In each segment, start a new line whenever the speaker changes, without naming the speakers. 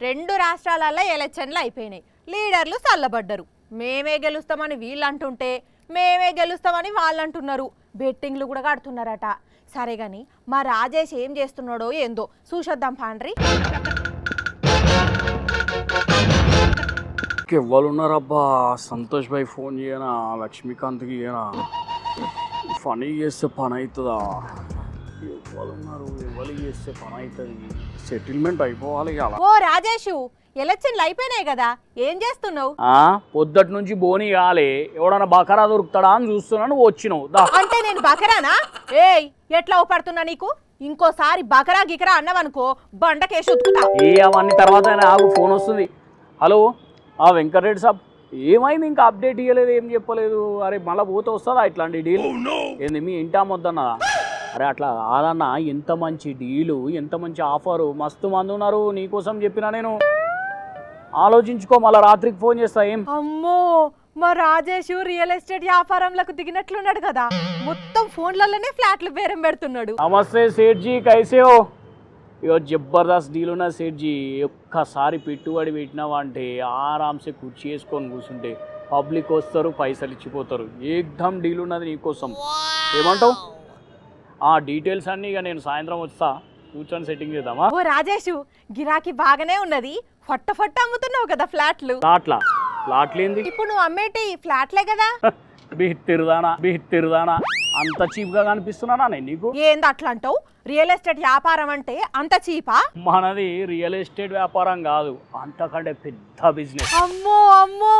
రెండు రాష్ట్రాలలో ఎలక్షన్లు అయిపోయినాయి. లీడర్లు చల్లబడ్డరు. మేమే గెలుస్తామని వీళ్ళు అంటుంటే మేమే గెలుస్తామని వాళ్ళు అంటున్నారు. బెట్టింగ్లు కూడా కడుతున్నారట. సరే గాని మా రాజేష్ ఏం చేస్తున్నాడో ఏందో చూసొద్దాం పాండ్రి.
ఎవరున్నారబ్బా? సంతోష్ భాయ్ ఫోన్ చేయనా, లక్ష్మీకాంత్కి చేయనా? ఫనీ చేస్తే పని అవుతుందా? ఎవరున్నారు, ఎవరు చేస్తే పని అవుతుంది? సెటిల్మెంట్ అయిపోవాలి కదా.
ఓ రాజేషు, ఎలక్షన్లు అయిపోయినాయి కదా, ఏం చేస్తున్నావు?
పొద్దుటి నుంచి బోని కాలే, ఎవడన్నా బకరా దొరుకుతాడా అని చూస్తున్నాను. వచ్చినావు
అంటే నేను బకరానా? ఏయ్ ఎట్లా ఊపడుతున్నా నీకు? ఇంకోసారి బకరా గికరా అన్నవనుకో బండకేసి ఉతుకుతా.
అవన్నీ తర్వాత నాకు ఫోన్ వస్తుంది. హలో వెంకటరెడ్డి సాబ్, ఏమైంది? ఇంకా అప్డేట్ ఇవ్వలేదు, ఏం చెప్పలేదు. అరే మళ్ళీ పోతే వస్తుందా ఇట్లాంటి డీల్? ఏంది మీ ఇంటా మొద్దన్నా? అరే అట్లా కాదన్నా, ఎంత మంచి డీలు, ఎంత మంచి ఆఫరు, మస్తు మంది ఉన్నారు. నీకోసం చెప్పినా నేను, ఆలోచించుకో, మళ్ళీ రాత్రికి ఫోన్ చేస్తా. ఏం
అమ్మో, మా రాజేష్ రియల్ ఎస్టేట్ వ్యాపారంలోకి దిగినట్లున్నాడు కదా, మొత్తం ఫోన్లలోనే ఫ్లాట్లు బేరం పెడుతున్నాడు.
నమస్తే సేట్జీ, కైసే హో? ఇగో జబర్దస్త్ డీల్ ఉన్న సేట్జీ. ఒక్కసారి పెట్టుబడి పెట్టినావా అంటే ఆరామ్సే కుర్చీ వేసుకొని కూర్చుంటే పబ్లిక్ వస్తారు, పైసలు ఇచ్చిపోతారు. ఏకదమ్ డీల్ ఉన్నది నీకోసం. ఏమంటావు? ఆ డీటెయిల్స్ అన్నీ ఇక నేను సాయంత్రం వస్తా, కూర్చొని సెట్టింగ్ చేద్దామా?
ఓ రాజేష్, గిరాకీ బాగానే ఉన్నది. ఫట్ట అమ్ముతున్నావు కదా ఫ్లాట్లు.
ఫ్లాట్లు ఏంది?
ఇప్పుడు నువ్వు అమ్మేటి ఫ్లాట్లే కదా.
బిహిత్తిరుదానా అంత చీప్ గా కనిపిస్తున్నానా నేను నీకు?
ఏంది అట్లా అంటావు? రియల్ ఎస్టేట్ వ్యాపారం అంటే అంత చీపా?
మనది రియల్ ఎస్టేట్ వ్యాపారం కాదు, అంతకంటే పెద్ద బిజినెస్.
అమ్మో అమ్మో,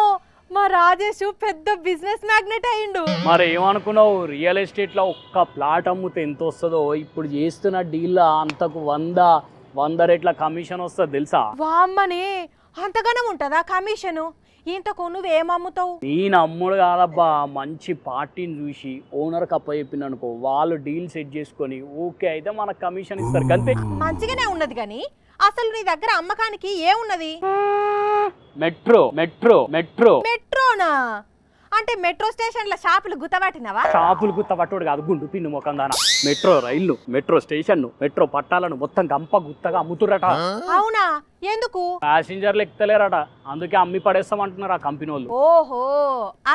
మా రాజేష్ పెద్ద బిజినెస్ మ్యాగ్నెట్ అయ్యిండు.
మరి ఏమనుకున్నావు? రియల్ ఎస్టేట్ లో ఒక్క ప్లాట్ అమ్ముతే ఎంత వస్తుందో, ఇప్పుడు చేస్తున్న డీల్ అంతకు 100 రెట్ల కమిషన్ వస్తుంది తెలుసా?
వామ్మనే, అంతగానం ఉంటుందా కమిషను? ఇంతకు నువ్వేమమ్ముతావు?
నేను అమ్ముడు కాదబ్బా, మంచి పార్టీని చూసి ఓనర్కి అప్ప చెప్పింది అనుకో, వాళ్ళు డీల్ సెట్ చేసుకొని ఓకే అయితే మనకు కమిషన్ ఇస్తారు. అంతే.
మంచిగానే ఉన్నది కానీ అసలు నీ దగ్గర అమ్మకానికి ఏమున్నది? మెట్రోనా? అంటే మెట్రో స్టేషన్ల షాపులు గుత్తబట్టినవా?
షాపులు గుత్తబట్టుడు కాదు, గుండు పిన్ను మొఖం దానా. మెట్రో రైళ్లు, మెట్రో స్టేషన్, మెట్రో పట్టాలను మొత్తం గంప గుత్తగా అమ్ముతురట.
అవునా? ఎందుకు?
ప్యాసింజర్లు ఎక్కుతలేరట, అందుకే అమ్మి పడేస్తామంటున్నారు ఆ కంపెనీ వాళ్ళు.
ఓహో,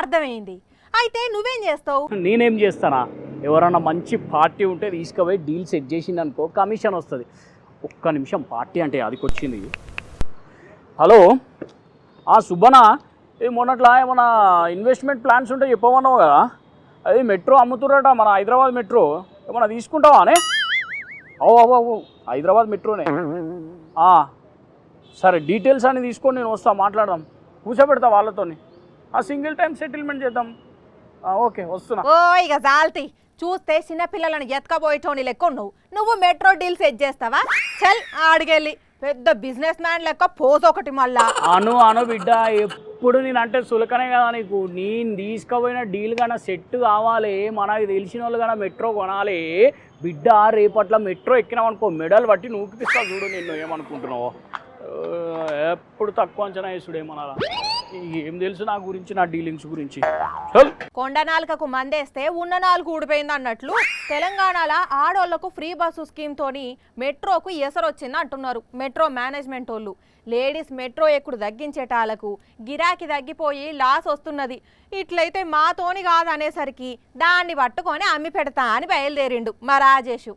అర్థమైంది. అయితే నువ్వేం చేస్తావు?
నేనేం చేస్తానా, ఎవరన్నా మంచి పార్టీ ఉంటే తీసుకుపోయి డీల్ సెట్ చేసింది అనుకో, కమిషన్ వస్తుంది. ఒక్క నిమిషం, పార్టీ అంటే అదికొచ్చింది. హలో సుబ్బనా, మొన్నట్లా ఏమన్నా ఇన్వెస్ట్మెంట్ ప్లాన్స్ ఉంటే చెప్పమన్నావు కదా, అది మెట్రో అమ్ముతురట, మన హైదరాబాద్ మెట్రో. ఏమన్నా తీసుకుంటావా అనే? హైదరాబాద్ మెట్రోనే. సరే, డీటెయిల్స్ అన్ని తీసుకొని నేను వస్తా, మాట్లాడదాం, కూర్చోబెడతా వాళ్ళతో. సింగిల్ టైం సెటిల్మెంట్ చేద్దాం. ఓకే, వస్తున్నా.
ఓ ఇక జాల్తి, చూస్తే చిన్నపిల్లలను ఎత్తుకపోయేటోని లెక్క నువ్వు మెట్రో డీల్ సెట్ చేస్తావా? చల్ ఆడికెళ్ళి, పెద్ద బిజినెస్ మ్యాన్ లెక్క పోజ్ ఒకటి మళ్ళా.
అను బిడ్డ, ఎప్పుడు నేనంటే సులకనే కదా నీకు. నేను తీసుకుపోయిన డీల్ కన్నా సెట్ కావాలి, మనకి తెలిసిన వాళ్ళు కన్నా మెట్రో కొనాలి బిడ్డ. రేపట్ల మెట్రో ఎక్కినామనుకో, మెడల్ బట్టి నూకిపిస్తా చూడు. నిన్ను ఏమనుకుంటున్నావు? ఎప్పుడు తక్కువ అంచనా వేసుడు ఏమనాలా? ఏం తెలుసు నా గురించి, నా డీలింగ్స్ గురించి?
కొండ నాలుకకు మందేస్తే ఉన్న నాలుగు ఊడిపోయింది అన్నట్లు తెలంగాణలో ఆడోళ్లకు ఫ్రీ బస్సు స్కీమ్ తోని మెట్రోకు ఎసరొచ్చింది అంటున్నారు మెట్రో మేనేజ్మెంట్ వాళ్ళు. లేడీస్ మెట్రో ఎక్కుడు తగ్గించేటాలకు గిరాకీ తగ్గిపోయి లాస్ వస్తున్నది. ఇట్లయితే మాతోని కాదనేసరికి దాన్ని పట్టుకొని అమ్మి పెడతా అని బయలుదేరిండు మా రాజేషు.